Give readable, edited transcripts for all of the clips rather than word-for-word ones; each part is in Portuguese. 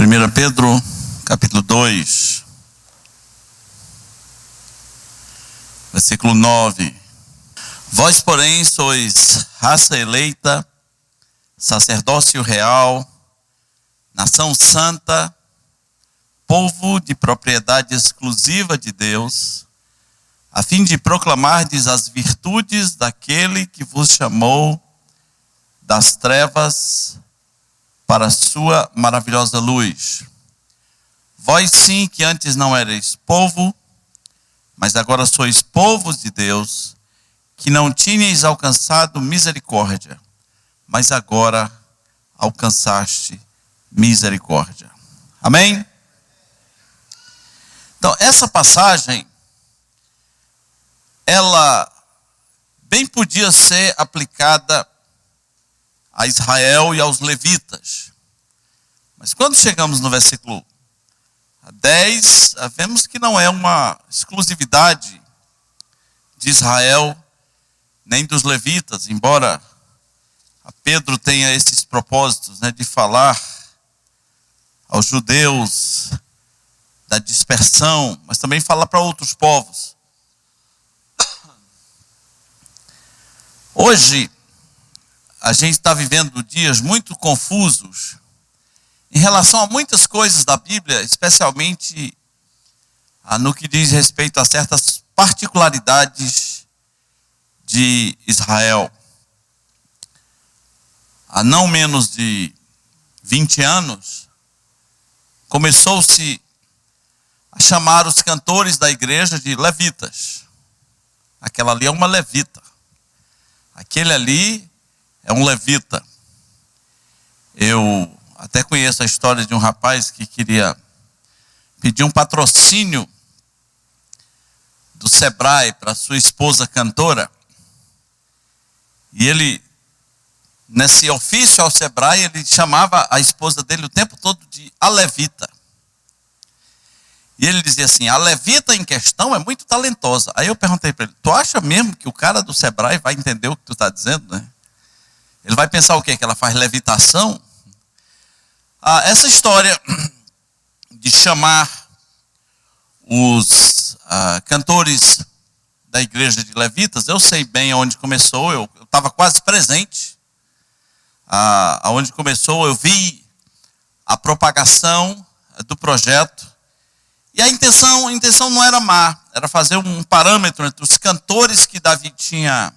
1 Pedro, capítulo 2, versículo 9. Vós, porém, sois raça eleita, sacerdócio real, nação santa, povo de propriedade exclusiva de Deus, a fim de proclamardes as virtudes daquele que vos chamou das trevas para a sua maravilhosa luz. Vós sim que antes não erais povo, mas agora sois povos de Deus, que não tinhais alcançado misericórdia, mas agora alcançaste misericórdia. Amém? Então, essa passagem, ela bem podia ser aplicada a Israel e aos levitas. Mas quando chegamos no versículo 10, vemos que não é uma exclusividade de Israel, nem dos levitas, embora Pedro tenha esses propósitos, de falar aos judeus da dispersão, mas também falar para outros povos. Hoje, a gente está vivendo dias muito confusos em relação a muitas coisas da Bíblia, especialmente no que diz respeito a certas particularidades de Israel. Há não menos de 20 anos, começou-se a chamar os cantores da igreja de levitas. Aquela ali é uma levita. Aquele ali é um levita. Eu até conheço a história de um rapaz que queria pedir um patrocínio do Sebrae para sua esposa cantora. E ele, nesse ofício ao Sebrae, ele chamava a esposa dele o tempo todo de a levita. E ele dizia assim: a levita em questão é muito talentosa. Aí eu perguntei para ele: tu acha mesmo que o cara do Sebrae vai entender o que tu está dizendo, né? Ele vai pensar o quê? Que ela faz levitação? Essa história de chamar os cantores da igreja de levitas, eu sei bem aonde começou, eu estava quase presente. Aonde começou, eu vi a propagação do projeto. E a intenção não era má, era fazer um parâmetro entre os cantores que Davi tinha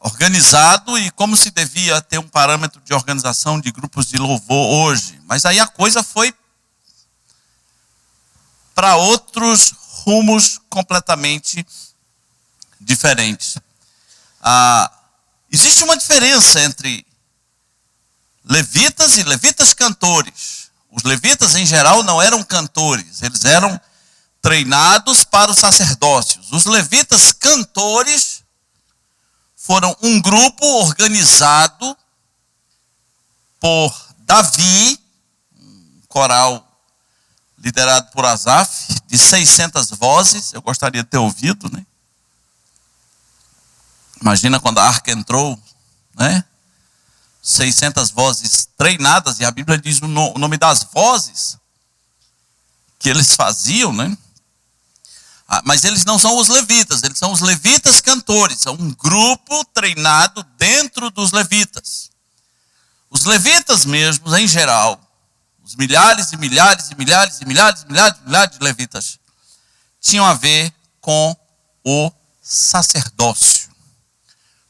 organizado e como se devia ter um parâmetro de organização de grupos de louvor hoje. Mas aí a coisa foi para outros rumos completamente diferentes. Existe uma diferença entre levitas e levitas cantores. Os levitas, em geral, não eram cantores, eles eram treinados para o sacerdócio. Os levitas cantores foram um grupo organizado por Davi, um coral liderado por Asaf, de 600 vozes. Eu gostaria de ter ouvido, né? Imagina quando a arca entrou, né? 600 vozes treinadas, e a Bíblia diz o nome das vozes que eles faziam, né? Mas eles não são os levitas, eles são os levitas cantores, são um grupo treinado dentro dos levitas. Os levitas mesmos, em geral, os milhares e milhares e milhares e milhares e milhares e milhares de levitas, tinham a ver com o sacerdócio,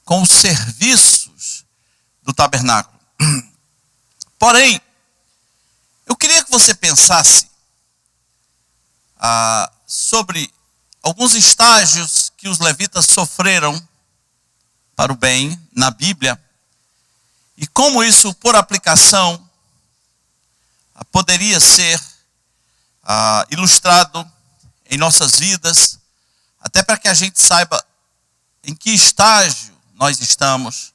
com os serviços do tabernáculo. Porém, eu queria que você pensasse sobre alguns estágios que os levitas sofreram para o bem na Bíblia e como isso, por aplicação, poderia ser ilustrado em nossas vidas, até para que a gente saiba em que estágio nós estamos,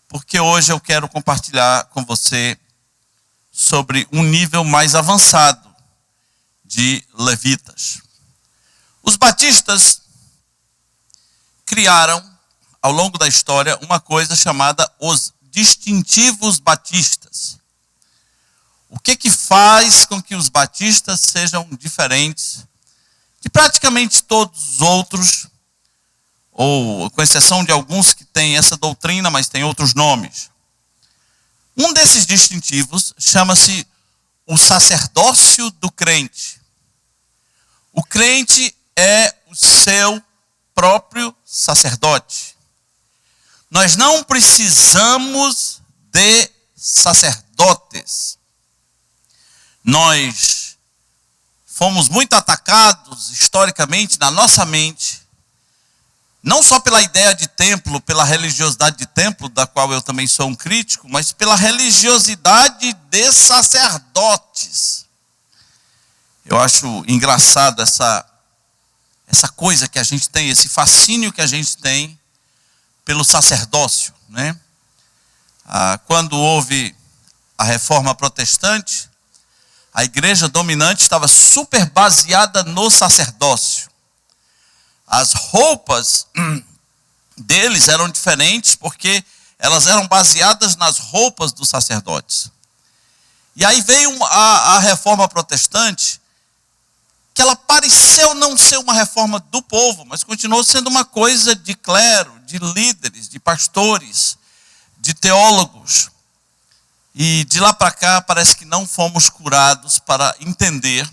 porque hoje eu quero compartilhar com você sobre um nível mais avançado de levitas. Os batistas criaram, ao longo da história, uma coisa chamada os distintivos batistas. O que faz com que os batistas sejam diferentes de praticamente todos os outros, ou com exceção de alguns que têm essa doutrina, mas têm outros nomes? Um desses distintivos chama-se o sacerdócio do crente. O crente é o seu próprio sacerdote. Nós não precisamos de sacerdotes. Nós fomos muito atacados historicamente na nossa mente, não só pela ideia de templo, pela religiosidade de templo, da qual eu também sou um crítico, mas pela religiosidade de sacerdotes. Eu acho engraçado essa coisa que a gente tem, esse fascínio que a gente tem pelo sacerdócio, né? Quando houve a reforma protestante, a igreja dominante estava super baseada no sacerdócio. As roupas deles eram diferentes porque elas eram baseadas nas roupas dos sacerdotes. E aí veio a reforma protestante, que ela pareceu não ser uma reforma do povo, mas continuou sendo uma coisa de clero, de líderes, de pastores, de teólogos. E de lá para cá parece que não fomos curados para entender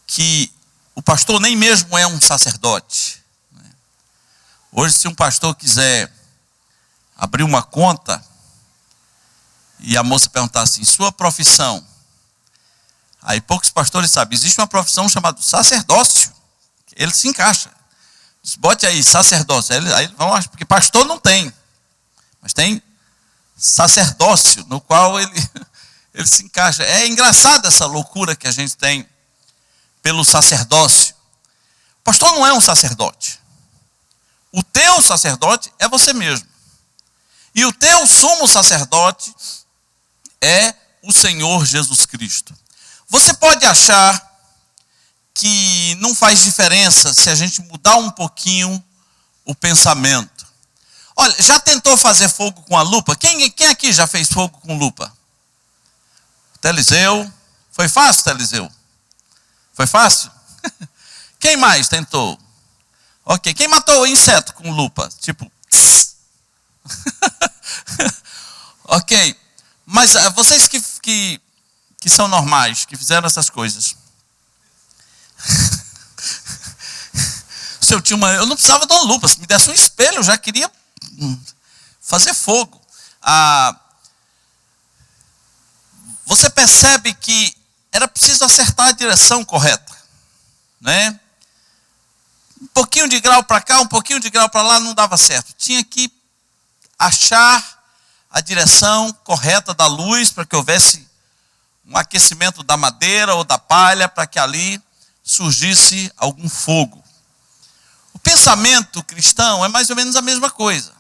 que o pastor nem mesmo é um sacerdote. Hoje, se um pastor quiser abrir uma conta e a moça perguntar assim, sua profissão? Aí poucos pastores sabem, existe uma profissão chamada sacerdócio. Ele se encaixa. Diz, bote aí, sacerdócio. Aí vão achar, porque pastor não tem. Mas tem sacerdócio, no qual ele se encaixa. É engraçado essa loucura que a gente tem pelo sacerdócio. O pastor não é um sacerdote. O teu sacerdote é você mesmo. E o teu sumo sacerdote é o Senhor Jesus Cristo. Você pode achar que não faz diferença se a gente mudar um pouquinho o pensamento. Olha, já tentou fazer fogo com a lupa? Quem aqui já fez fogo com lupa? Teliseu. Foi fácil, Teliseu? Foi fácil? Quem mais tentou? Ok. Quem matou inseto com lupa? Tipo... Ok. Mas vocês que são normais, que fizeram essas coisas. Se eu tinha eu não precisava de uma lupa. Se me desse um espelho, eu já queria fazer fogo. Você percebe que era preciso acertar a direção correta, né? Um pouquinho de grau para cá, um pouquinho de grau para lá, não dava certo. Tinha que achar a direção correta da luz para que houvesse um aquecimento da madeira ou da palha para que ali surgisse algum fogo. O pensamento cristão é mais ou menos a mesma coisa.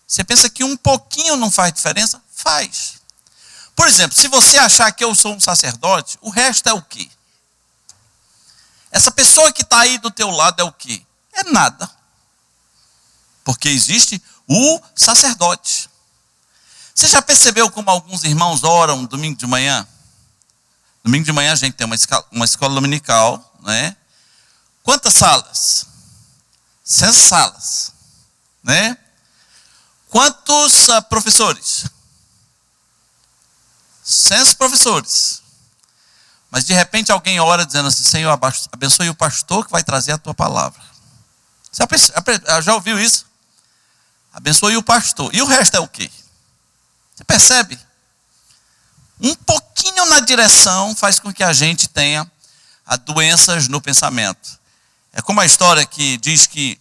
Você pensa que um pouquinho não faz diferença? Faz. Por exemplo, se você achar que eu sou um sacerdote, o resto é o quê? Essa pessoa que está aí do teu lado é o quê? É nada. Porque existe o sacerdote. Você já percebeu como alguns irmãos oram domingo de manhã? Domingo de manhã a gente tem uma escola dominical, né? Quantas salas? 100 salas, né? Quantos professores? 100 professores. Mas de repente alguém ora dizendo assim, Senhor, abençoe o pastor que vai trazer a tua palavra. Você já ouviu isso? Abençoe o pastor. E o resto é o quê? Você percebe? Um pouquinho na direção faz com que a gente tenha doenças no pensamento. É como a história que diz que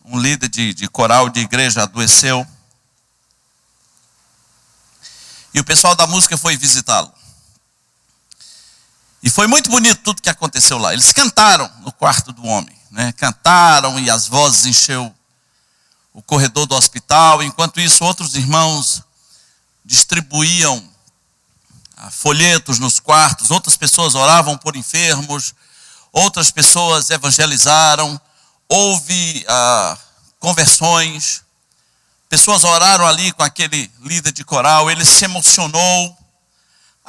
um líder de coral de igreja adoeceu. E o pessoal da música foi visitá-lo. E foi muito bonito tudo que aconteceu lá. Eles cantaram no quarto do homem, né? Cantaram e as vozes encheu o corredor do hospital. Enquanto isso, outros irmãos distribuíam folhetos nos quartos. Outras pessoas oravam por enfermos. Outras pessoas evangelizaram. Houve conversões. Pessoas oraram ali com aquele líder de coral. Ele se emocionou.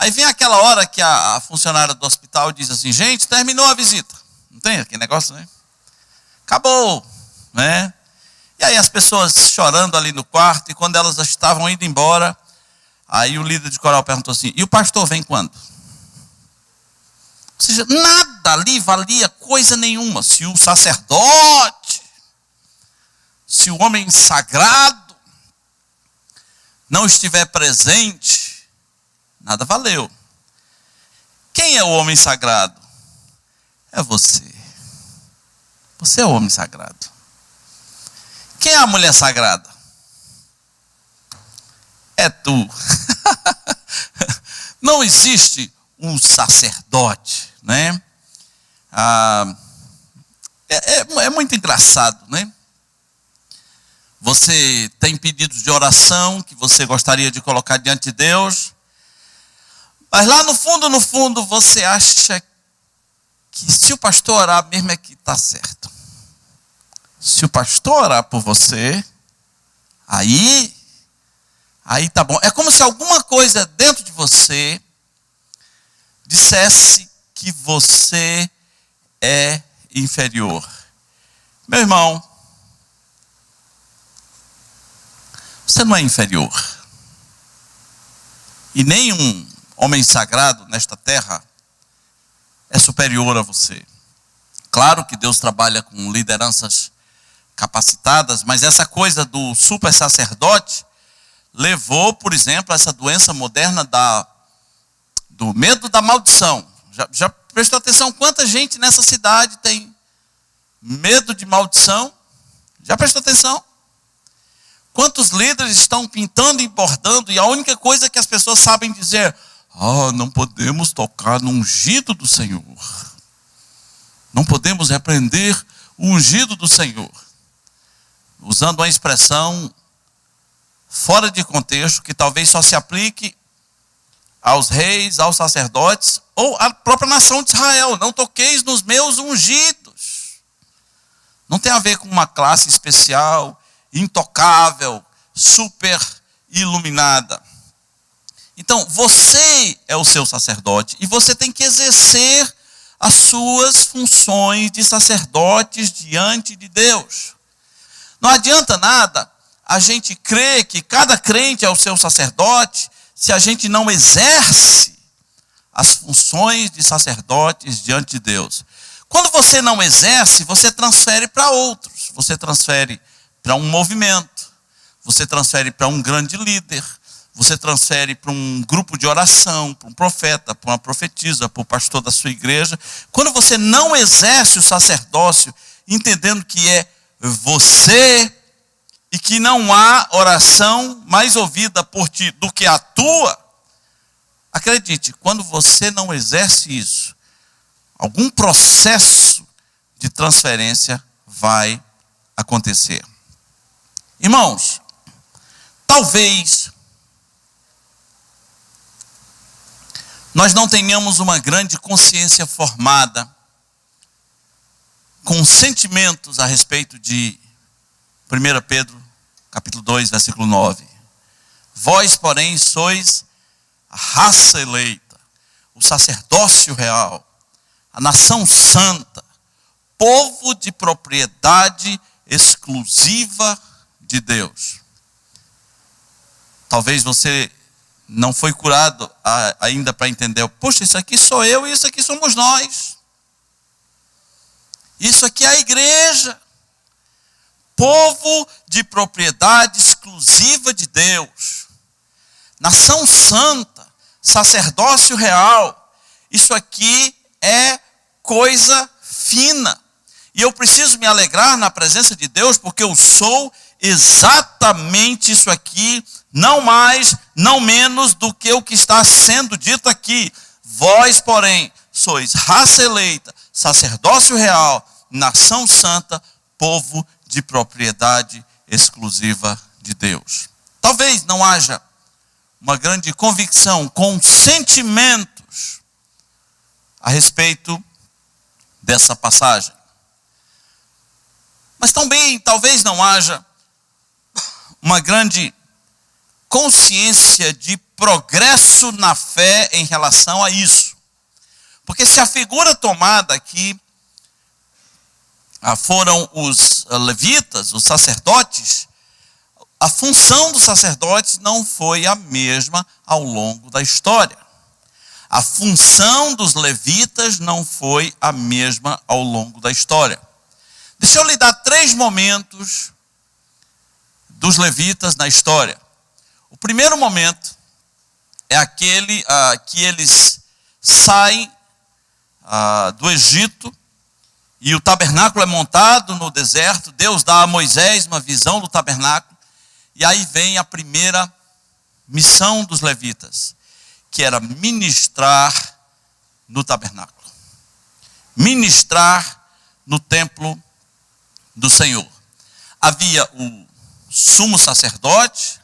Aí vem aquela hora que a funcionária do hospital diz assim: gente, terminou a visita. Não tem aquele negócio, né? Acabou, né? E aí as pessoas chorando ali no quarto, e quando elas estavam indo embora, aí o líder de coral perguntou assim: e o pastor vem quando? Ou seja, nada ali valia coisa nenhuma. Se o sacerdote, se o homem sagrado não estiver presente, nada valeu. Quem é o homem sagrado? É você. Você é o homem sagrado. Quem é a mulher sagrada? É tu. Não existe um sacerdote, né? É muito engraçado, né? Você tem pedidos de oração que você gostaria de colocar diante de Deus, mas lá no fundo, você acha que se o pastor orar mesmo é que está certo. Se o pastor orar por você, aí tá bom. É como se alguma coisa dentro de você dissesse que você é inferior. Meu irmão, você não é inferior. E nenhum homem sagrado nesta terra é superior a você. Claro que Deus trabalha com lideranças capacitadas, mas essa coisa do super sacerdote levou, por exemplo, a essa doença moderna do medo da maldição. Já prestou atenção quanta gente nessa cidade tem medo de maldição? Já prestou atenção? Quantos líderes estão pintando e bordando, e a única coisa que as pessoas sabem dizer: não podemos tocar no ungido do Senhor. Não podemos repreender o ungido do Senhor. Usando uma expressão fora de contexto, que talvez só se aplique aos reis, aos sacerdotes, ou à própria nação de Israel. Não toqueis nos meus ungidos. Não tem a ver com uma classe especial, intocável, super iluminada. Então, você é o seu sacerdote, e você tem que exercer as suas funções de sacerdotes diante de Deus. Não adianta nada a gente crer que cada crente é o seu sacerdote, se a gente não exerce as funções de sacerdotes diante de Deus. Quando você não exerce, você transfere para outros. Você transfere para um movimento. Você transfere para um grande líder. Você transfere para um grupo de oração, para um profeta, para uma profetisa, para o pastor da sua igreja. Quando você não exerce o sacerdócio, entendendo que é você e que não há oração mais ouvida por ti do que a tua, acredite, quando você não exerce isso, algum processo de transferência vai acontecer. Irmãos, talvez nós não tenhamos uma grande consciência formada com sentimentos a respeito de 1 Pedro, capítulo 2, versículo 9. Vós, porém, sois a raça eleita, o sacerdócio real, a nação santa, povo de propriedade exclusiva de Deus. Talvez você não foi curado ainda para entender: puxa, isso aqui sou eu e isso aqui somos nós. Isso aqui é a igreja. Povo de propriedade exclusiva de Deus. Nação santa, sacerdócio real. Isso aqui é coisa fina. E eu preciso me alegrar na presença de Deus, porque eu sou exatamente isso aqui, não mais, não menos do que o que está sendo dito aqui. Vós, porém, sois raça eleita, sacerdócio real, nação santa, povo de propriedade exclusiva de Deus. Talvez não haja uma grande convicção com sentimentos a respeito dessa passagem. Mas também talvez não haja uma grande consciência de progresso na fé em relação a isso. Porque se a figura tomada aqui foram os levitas, os sacerdotes, a função dos sacerdotes não foi a mesma ao longo da história. A função dos levitas não foi a mesma ao longo da história. Deixa eu lhe dar 3 momentos dos levitas na história. O primeiro momento é aquele que eles saem do Egito e o tabernáculo é montado no deserto. Deus dá a Moisés uma visão do tabernáculo. E aí vem a primeira missão dos levitas, que era ministrar no tabernáculo. Ministrar no templo do Senhor. Havia o sumo sacerdote,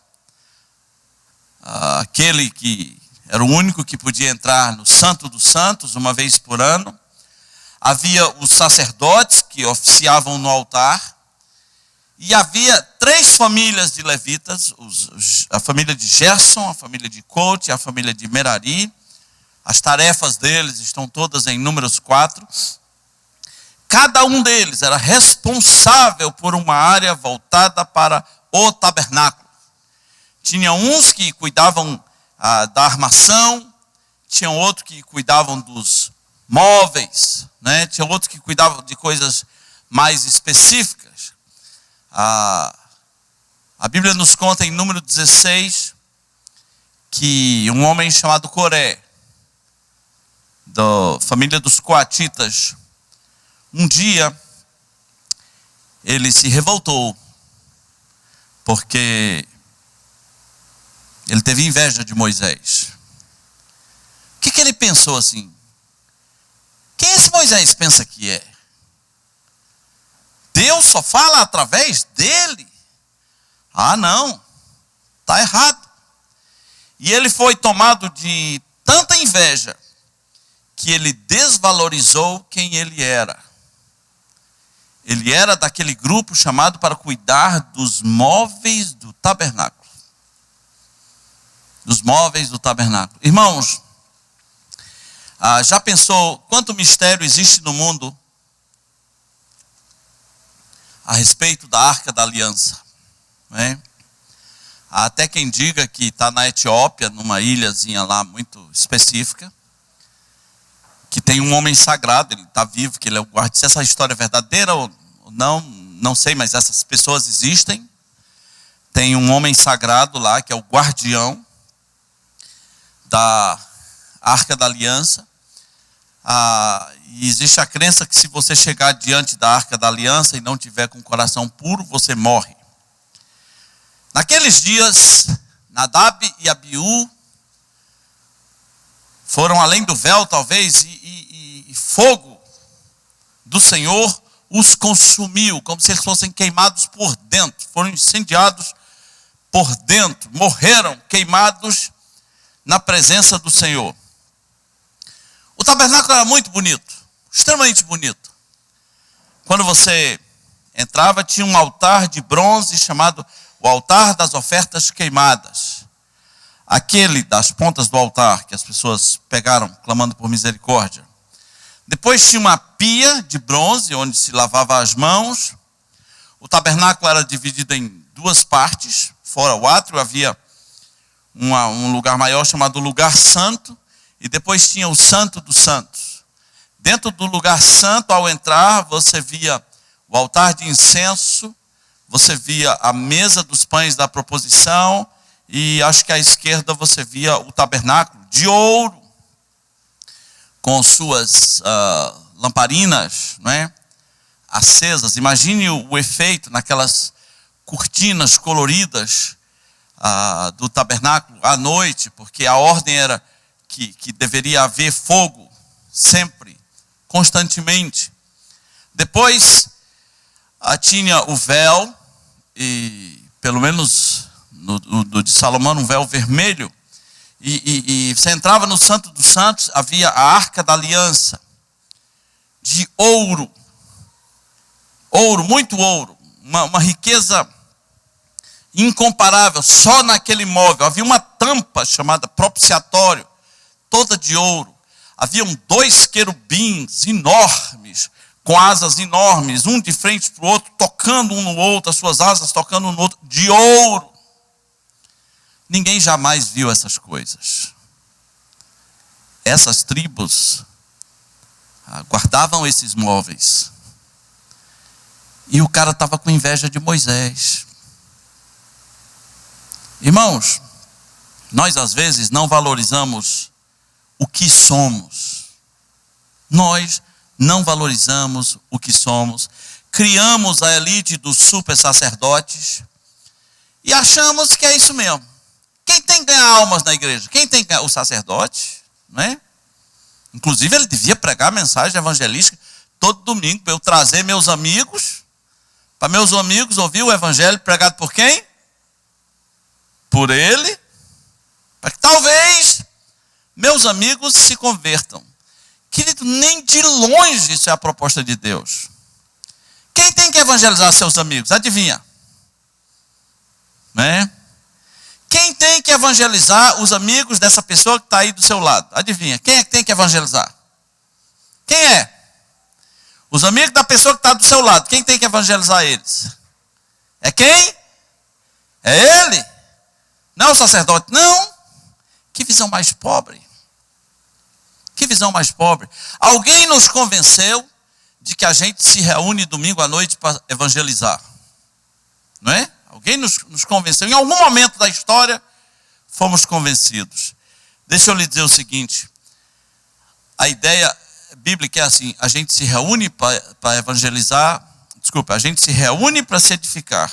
aquele que era o único que podia entrar no Santo dos Santos uma vez por ano. Havia os sacerdotes que oficiavam no altar. E havia 3 famílias de levitas, a família de Gerson, a família de Coate, a família de Merari. As tarefas deles estão todas em Números 4. Cada um deles era responsável por uma área voltada para o tabernáculo. Tinha uns que cuidavam da armação, tinha outros que cuidavam dos móveis, né? Tinha outros que cuidavam de coisas mais específicas. A Bíblia nos conta em Número 16 que um homem chamado Coré, da família dos coatitas, um dia ele se revoltou porque ele teve inveja de Moisés. O que ele pensou assim? Quem esse Moisés pensa que é? Deus só fala através dele? Não, está errado. E ele foi tomado de tanta inveja que ele desvalorizou quem ele era. Ele era daquele grupo chamado para cuidar dos móveis do tabernáculo. Dos móveis do tabernáculo. Irmãos, já pensou quanto mistério existe no mundo a respeito da Arca da Aliança? Né? Há até quem diga que está na Etiópia, numa ilhazinha lá muito específica, que tem um homem sagrado, ele está vivo, que ele é o guardião. Se essa história é verdadeira ou não, não sei, mas essas pessoas existem. Tem um homem sagrado lá, que é o guardião da Arca da Aliança. E existe a crença que se você chegar diante da Arca da Aliança e não tiver com o coração puro, você morre. Naqueles dias, Nadab e Abiú foram além do véu, talvez, e fogo do Senhor os consumiu, como se eles fossem queimados por dentro. Foram incendiados por dentro, morreram queimados na presença do Senhor. O tabernáculo era muito bonito, extremamente bonito. Quando você entrava, tinha um altar de bronze chamado o altar das ofertas queimadas. Aquele das pontas do altar que as pessoas pegaram, clamando por misericórdia. Depois tinha uma pia de bronze, onde se lavava as mãos. O tabernáculo era dividido em 2 partes. Fora o átrio, havia um lugar maior chamado lugar santo. E depois tinha o santo dos santos. Dentro do lugar santo, ao entrar, você via o altar de incenso, você via a mesa dos pães da proposição, e acho que à esquerda você via o tabernáculo de ouro, com suas lamparinas, não é? Acesas. Imagine o efeito naquelas cortinas coloridas do tabernáculo à noite, porque a ordem era que deveria haver fogo sempre, constantemente. Depois tinha o véu, e pelo menos no de Salomão, um véu vermelho, e você entrava no Santo dos Santos, havia a Arca da Aliança, de ouro, muito ouro, uma riqueza incomparável, só naquele móvel. Havia uma tampa chamada propiciatório, toda de ouro. Haviam 2 querubins enormes, com asas enormes, um de frente para o outro, tocando um no outro, as suas asas tocando um no outro, de ouro. Ninguém jamais viu essas coisas. Essas tribos guardavam esses móveis. E o cara estava com inveja de Moisés. Irmãos, nós às vezes não valorizamos o que somos. Nós não valorizamos o que somos. Criamos a elite dos super sacerdotes e achamos que é isso mesmo. Quem tem que ganhar almas na igreja? Quem tem que ganhar? O sacerdote, não é? Inclusive ele devia pregar mensagem evangelística todo domingo para eu trazer meus amigos, para meus amigos ouvir o evangelho pregado por quem? Por ele, para que talvez meus amigos se convertam. Querido, nem de longe isso é a proposta de Deus. Quem tem que evangelizar seus amigos? Adivinha? Né? Quem tem que evangelizar os amigos dessa pessoa que está aí do seu lado? Adivinha? Quem é que tem que evangelizar? Quem é? Os amigos da pessoa que está do seu lado. Quem tem que evangelizar eles? É quem? É ele? Não é o sacerdote? Não. Que visão mais pobre. Que visão mais pobre. Alguém nos convenceu de que a gente se reúne domingo à noite para evangelizar. Não é? Alguém nos convenceu. Em algum momento da história, fomos convencidos. Deixa eu lhe dizer o seguinte. A ideia bíblica é assim. A gente se reúne para evangelizar. Desculpa, a gente se reúne para se edificar.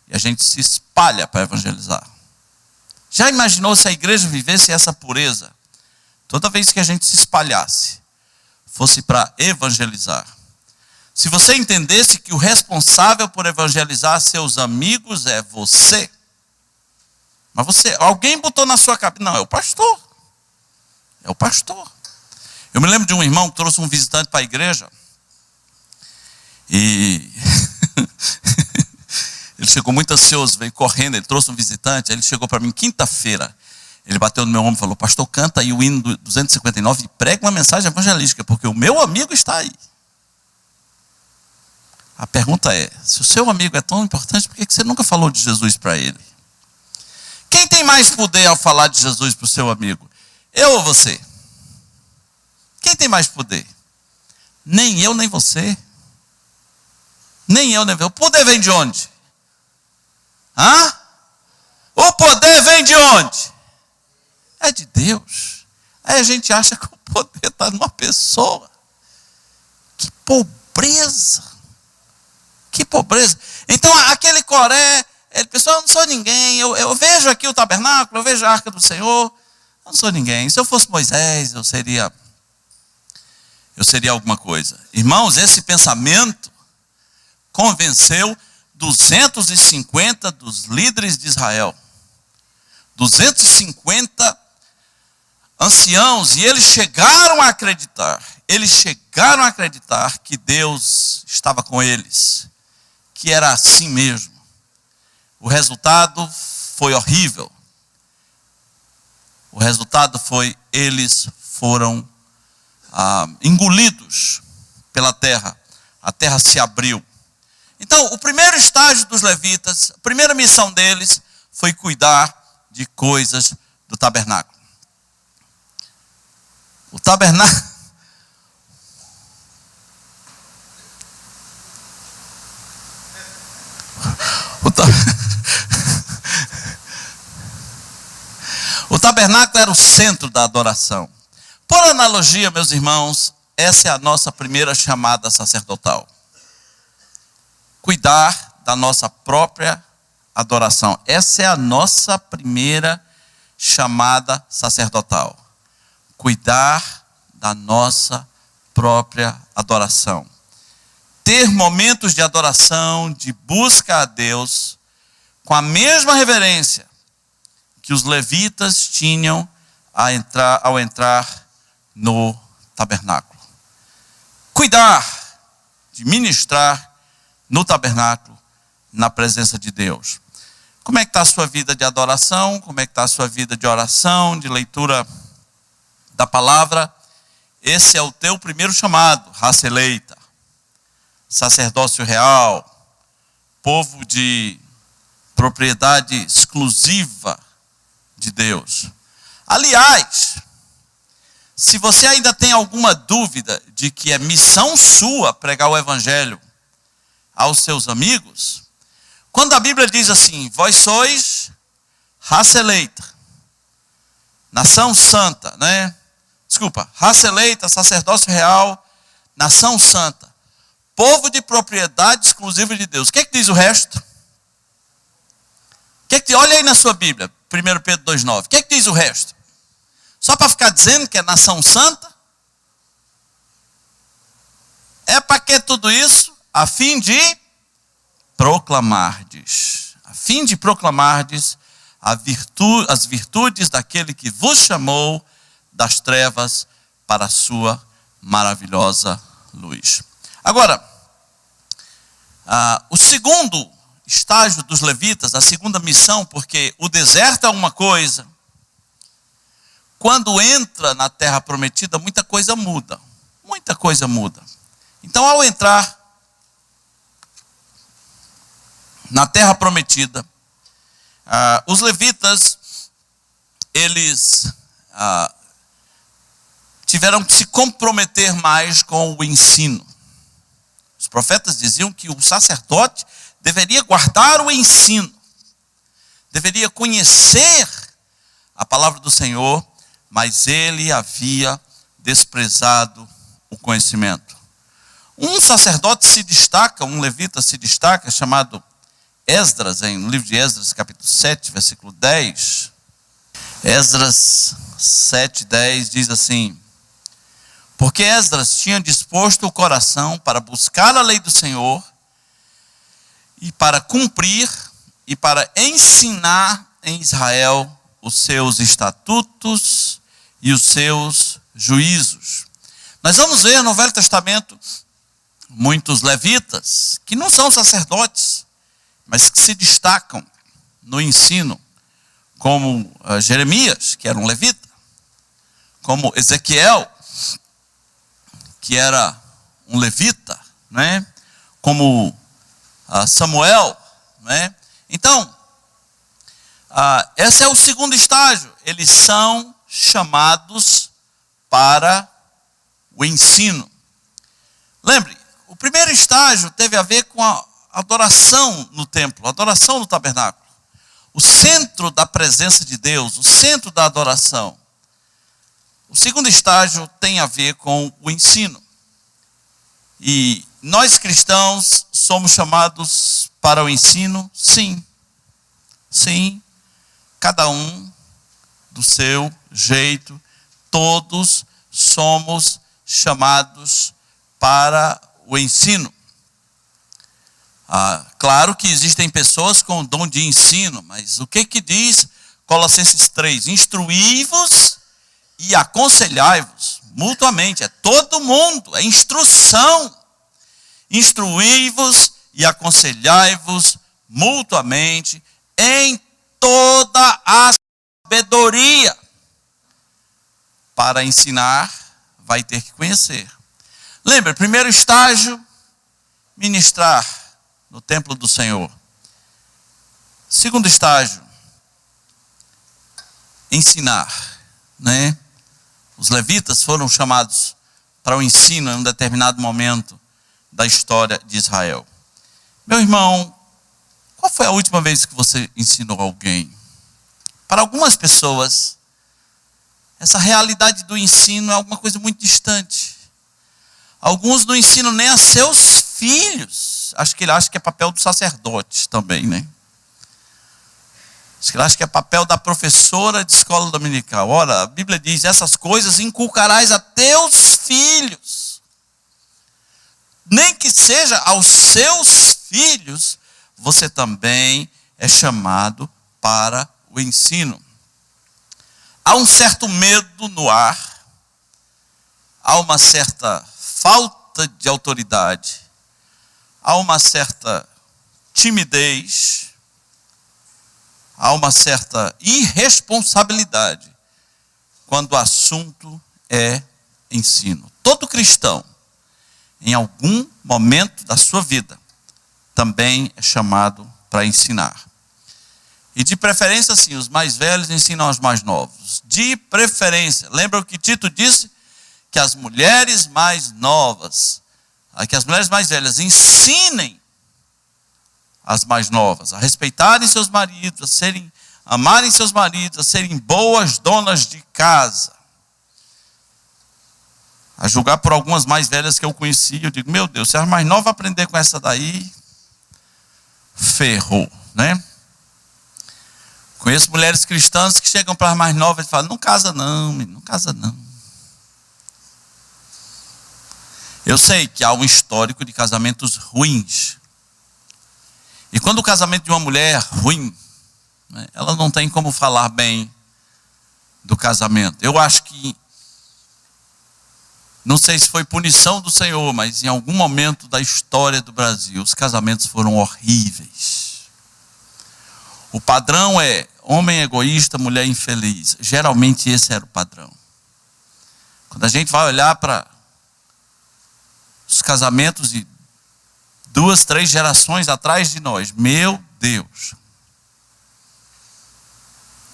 E a gente se espalha para evangelizar. Já imaginou se a igreja vivesse essa pureza? Toda vez que a gente se espalhasse, fosse para evangelizar. Se você entendesse que o responsável por evangelizar seus amigos é você. Mas alguém botou na sua cabeça, não, é o pastor. É o pastor. Eu me lembro de um irmão que trouxe um visitante para a igreja. E ele chegou muito ansioso, veio correndo, ele trouxe um visitante. Aí ele chegou para mim quinta-feira. Ele bateu no meu ombro e falou, pastor, canta aí o hino 259 e prega uma mensagem evangelística, porque o meu amigo está aí. A pergunta é, se o seu amigo é tão importante, por que você nunca falou de Jesus para ele? Quem tem mais poder ao falar de Jesus para o seu amigo? Eu ou você? Quem tem mais poder? Nem eu, nem você. Nem eu, nem você. O poder vem de onde? Hã? O poder vem de onde? É de Deus. Aí a gente acha que o poder está numa pessoa. Que pobreza. Que pobreza. Então aquele Coré, ele pensou, eu não sou ninguém. Eu vejo aqui o tabernáculo, eu vejo a arca do Senhor. Eu não sou ninguém. Se eu fosse Moisés, eu seria alguma coisa. Irmãos, esse pensamento convenceu 250 dos líderes de Israel. 250 anciãos, e eles chegaram a acreditar que Deus estava com eles, que era assim mesmo. O resultado foi horrível. O resultado foi, eles foram engolidos pela terra. A terra se abriu. Então, o primeiro estágio dos levitas, a primeira missão deles foi cuidar de coisas do tabernáculo. O tabernáculo. O tabernáculo era o centro da adoração. Por analogia, meus irmãos, essa é a nossa primeira chamada sacerdotal. Cuidar da nossa própria adoração. Essa é a nossa primeira chamada sacerdotal. Cuidar da nossa própria adoração. Ter momentos de adoração, de busca a Deus, com a mesma reverência que os levitas tinham ao entrar no tabernáculo. Cuidar de ministrar no tabernáculo, na presença de Deus. Como é que está a sua vida de adoração? Como é que está a sua vida de oração, de leitura da palavra? Esse é o teu primeiro chamado, raça eleita, sacerdócio real, povo de propriedade exclusiva de Deus. Aliás, se você ainda tem alguma dúvida de que é missão sua pregar o evangelho aos seus amigos, quando a Bíblia diz assim, vós sois raça eleita, nação santa, raça eleita, sacerdócio real, nação santa, povo de propriedade exclusiva de Deus. O que é que diz o resto? Olha aí na sua Bíblia, 1 Pedro 2,9. O que é que diz o resto? Só para ficar dizendo que é nação santa? É para que tudo isso? A fim de proclamardes. A fim de proclamardes as virtudes daquele que vos chamou das trevas para a sua maravilhosa luz. Agora, o segundo estágio dos levitas, a segunda missão, porque o deserto é uma coisa, quando entra na terra prometida, muita coisa muda. Então, ao entrar na terra prometida, os levitas, eles tiveram que se comprometer mais com o ensino. Os profetas diziam que o sacerdote deveria guardar o ensino, deveria conhecer a palavra do Senhor, mas ele havia desprezado o conhecimento. Um sacerdote se destaca, um levita se destaca, chamado Esdras, no livro de Esdras, capítulo 7, versículo 10. Esdras 7, 10 diz assim: porque Esdras tinha disposto o coração para buscar a lei do Senhor, e para cumprir, e para ensinar em Israel os seus estatutos e os seus juízos. Nós vamos ver no Velho Testamento muitos levitas, que não são sacerdotes, mas que se destacam no ensino, como Jeremias, que era um levita, como Ezequiel, que era um levita, como Samuel. Então, esse é o segundo estágio. Eles são chamados para o ensino. Lembre, o primeiro estágio teve a ver com a adoração no templo, a adoração no tabernáculo. O centro da presença de Deus, o centro da adoração. O segundo estágio tem a ver com o ensino. E nós cristãos somos chamados para o ensino? Sim. Sim. Cada um do seu jeito. Todos somos chamados para o ensino. Claro que existem pessoas com dom de ensino, mas o que diz Colossenses 3? Instruí-vos e aconselhai-vos mutuamente. É todo mundo, é instrução. Instruí-vos e aconselhai-vos mutuamente em toda a sabedoria. Para ensinar, vai ter que conhecer. Lembra, primeiro estágio, ministrar no templo do Senhor. Segundo estágio, ensinar, Os levitas foram chamados para o ensino em um determinado momento da história de Israel. Meu irmão, qual foi a última vez que você ensinou alguém? Para algumas pessoas, essa realidade do ensino é alguma coisa muito distante. Alguns não ensinam nem a seus filhos. Acho que ele acha que é papel do sacerdote também, Acho que ele acha que é papel da professora de escola dominical. Ora, a Bíblia diz, essas coisas inculcarás a teus filhos. Nem que seja aos seus filhos, você também é chamado para o ensino. Há um certo medo no ar, há uma certa falta de autoridade, há uma certa timidez há uma certa irresponsabilidade quando o assunto é ensino. Todo cristão, em algum momento da sua vida, também é chamado para ensinar. E de preferência, sim, os mais velhos ensinam aos mais novos. De preferência. Lembra o que Tito disse? Que as mulheres mais novas, que as mulheres mais velhas ensinem as mais novas a respeitarem seus maridos, amarem seus maridos, a serem boas donas de casa. A julgar por algumas mais velhas que eu conheci, eu digo, meu Deus, se as mais novas aprender com essa daí, ferrou, né? Conheço mulheres cristãs que chegam para as mais novas e falam, não casa não, não casa não. Eu sei que há um histórico de casamentos ruins. E quando o casamento de uma mulher é ruim, né, ela não tem como falar bem do casamento. Eu acho que, não sei se foi punição do Senhor, mas em algum momento da história do Brasil, os casamentos foram horríveis. O padrão é homem egoísta, mulher infeliz. Geralmente esse era o padrão. Quando a gente vai olhar para os casamentos de 2, 3 gerações atrás de nós, meu Deus.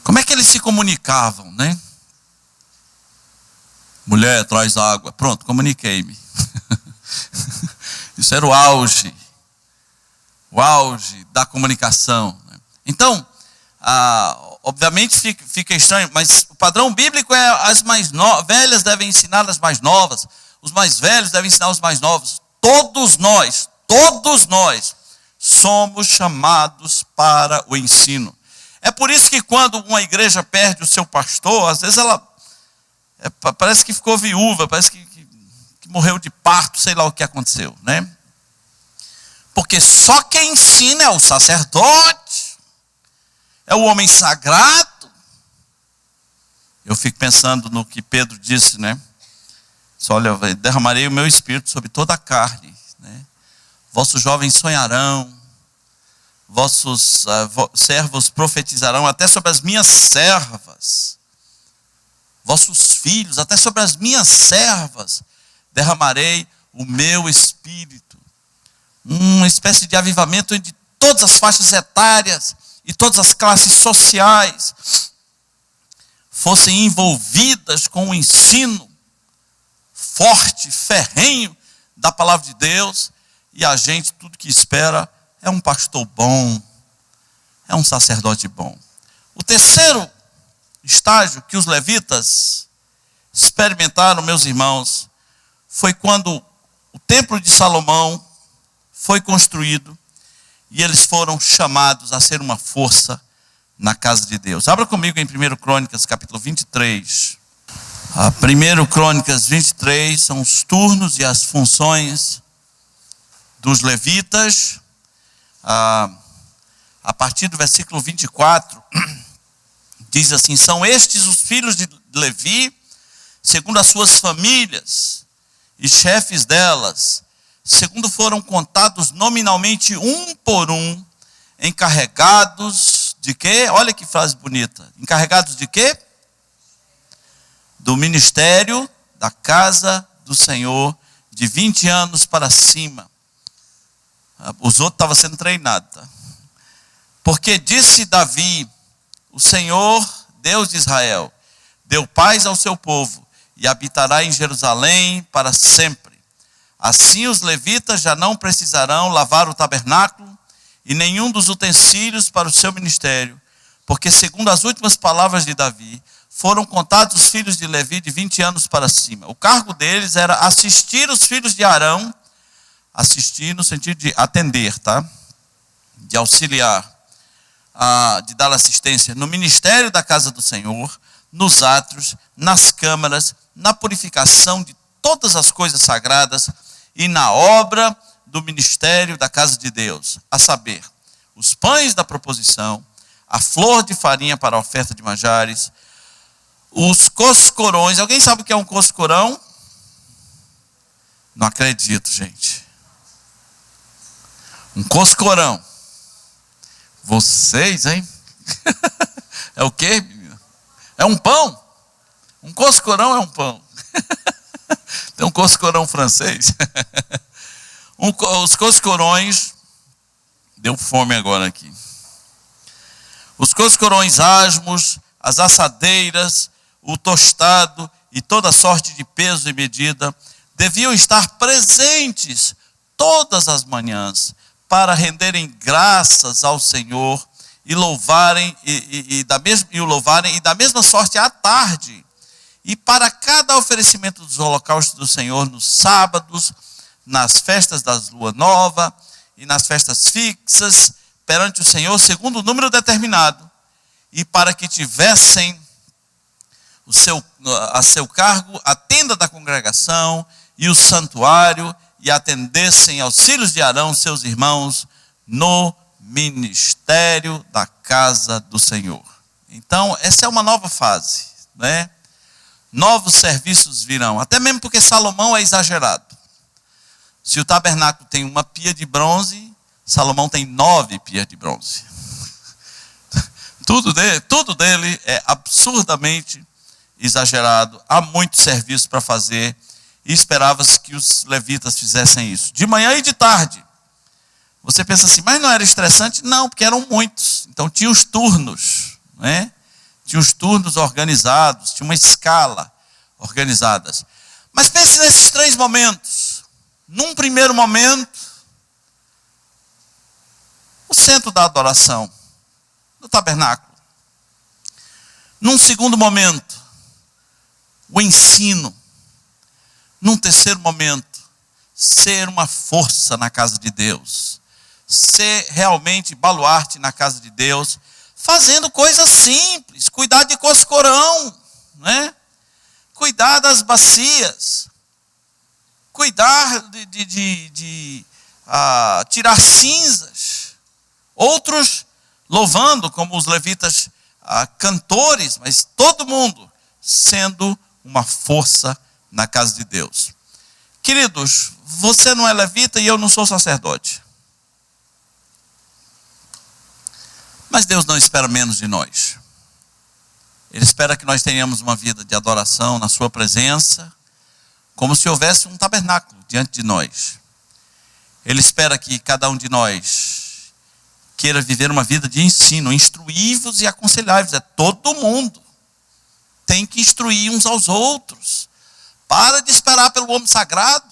Como é que eles se comunicavam, né? Mulher, traz água. Pronto, comuniquei-me. Isso era o auge da comunicação. Então, obviamente fica estranho, mas o padrão bíblico é as mais velhas devem ensinar as mais novas, os mais velhos devem ensinar os mais novos. Todos nós somos chamados para o ensino. É por isso que quando uma igreja perde o seu pastor, às vezes ela parece que ficou viúva, parece que morreu de parto, sei lá o que aconteceu, né? Porque só quem ensina é o sacerdote, é o homem sagrado. Eu fico pensando no que Pedro disse, né? Olha, derramarei o meu espírito sobre toda a carne, né? Vossos jovens sonharão, vossos servos profetizarão, até sobre as minhas servas. Vossos filhos, até sobre as minhas servas, derramarei o meu espírito. Uma espécie de avivamento de todas as faixas etárias e todas as classes sociais fossem envolvidas com o ensino forte, ferrenho da palavra de Deus, e a gente tudo que espera é um pastor bom, é um sacerdote bom. O terceiro estágio que os levitas experimentaram, meus irmãos, foi quando o templo de Salomão foi construído e eles foram chamados a ser uma força na casa de Deus. Abra comigo em 1 Crônicas, capítulo 23. 1 Crônicas 23 são os turnos e as funções dos levitas. A partir do versículo 24, diz assim: são estes os filhos de Levi, segundo as suas famílias, e chefes delas, segundo foram contados nominalmente um por um, encarregados de quê? Olha que frase bonita. Encarregados de quê? Do ministério da casa do Senhor, de 20 anos para cima. Os outros estavam sendo treinados, tá? Porque disse Davi: o Senhor, Deus de Israel, deu paz ao seu povo e habitará em Jerusalém para sempre. Assim os levitas já não precisarão lavar o tabernáculo e nenhum dos utensílios para o seu ministério, porque segundo as últimas palavras de Davi, foram contados os filhos de Levi de 20 anos para cima. O cargo deles era assistir os filhos de Arão, assistir no sentido de atender, tá? De auxiliar, de dar assistência no ministério da casa do Senhor, nos átrios, nas câmaras, na purificação de todas as coisas sagradas e na obra do ministério da casa de Deus, a saber, os pães da proposição, a flor de farinha para a oferta de manjares, os coscorões. Alguém sabe o que é um coscorão? Não acredito, gente. Um coscorão. Vocês, hein? É o quê, menina? É um pão. Um coscorão é um pão. Tem um coscorão francês. Os coscorões... Deu fome agora aqui. Os coscorões asmos, as assadeiras, o tostado e toda sorte de peso e medida deviam estar presentes todas as manhãs para renderem graças ao Senhor e louvarem o louvarem e da mesma sorte à tarde. E para cada oferecimento dos holocaustos do Senhor nos sábados, nas festas das lua nova e nas festas fixas perante o Senhor, segundo o número determinado, e para que tivessem a seu cargo a tenda da congregação e o santuário, e atendessem aos filhos de Arão, seus irmãos, no ministério da casa do Senhor. Então, essa é uma nova fase, né? Novos serviços virão, até mesmo porque Salomão é exagerado. Se o tabernáculo tem uma pia de bronze, Salomão tem 9 pias de bronze. Tudo dele é absurdamente exagerado. Há muito serviço para fazer e esperava-se que os levitas fizessem isso, de manhã e de tarde. Você pensa assim, mas não era estressante? Não, porque eram muitos. Então tinha os turnos, né? Tinha os turnos organizados, tinha uma escala organizada. Mas pense nesses 3 momentos. Num primeiro momento, o centro da adoração, do tabernáculo. Num segundo momento, o ensino. Num terceiro momento, ser uma força na casa de Deus. Ser realmente baluarte na casa de Deus, fazendo coisas simples, cuidar de coscorão, né? Cuidar das bacias, cuidar de tirar cinzas. Outros louvando, como os levitas cantores, mas todo mundo sendo uma força na casa de Deus. Queridos, você não é levita e eu não sou sacerdote. Mas Deus não espera menos de nós. Ele espera que nós tenhamos uma vida de adoração na sua presença, como se houvesse um tabernáculo diante de nós. Ele espera que cada um de nós queira viver uma vida de ensino, instruí-vos e aconselhai-vos. É todo mundo. Tem que instruir uns aos outros. Para de esperar pelo homem sagrado,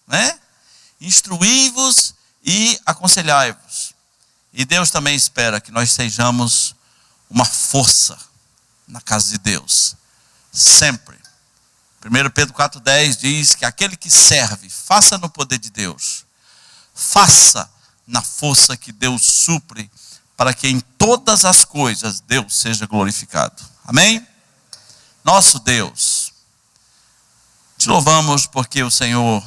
né? Instruí-vos e aconselhai-vos. E Deus também espera que nós sejamos uma força na casa de Deus. Sempre. 1 Pedro 4,10 diz que aquele que serve, faça no poder de Deus. Faça na força que Deus supre, para que em todas as coisas Deus seja glorificado. Amém? Nosso Deus, te louvamos porque o Senhor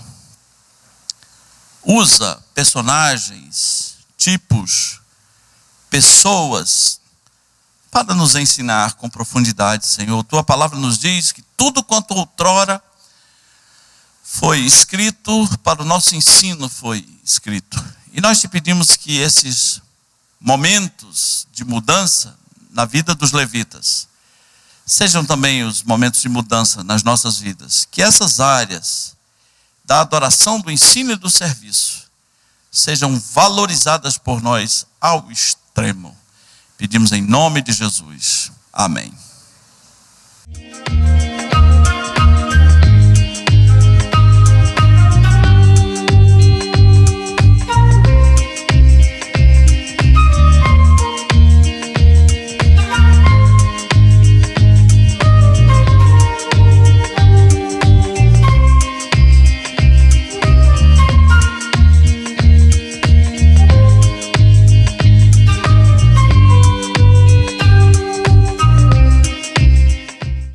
usa personagens, tipos, pessoas, para nos ensinar com profundidade, Senhor. Tua palavra nos diz que tudo quanto outrora foi escrito, para o nosso ensino foi escrito. E nós te pedimos que esses momentos de mudança na vida dos levitas sejam também os momentos de mudança nas nossas vidas. Que essas áreas da adoração, do ensino e do serviço sejam valorizadas por nós ao extremo. Pedimos em nome de Jesus. Amém.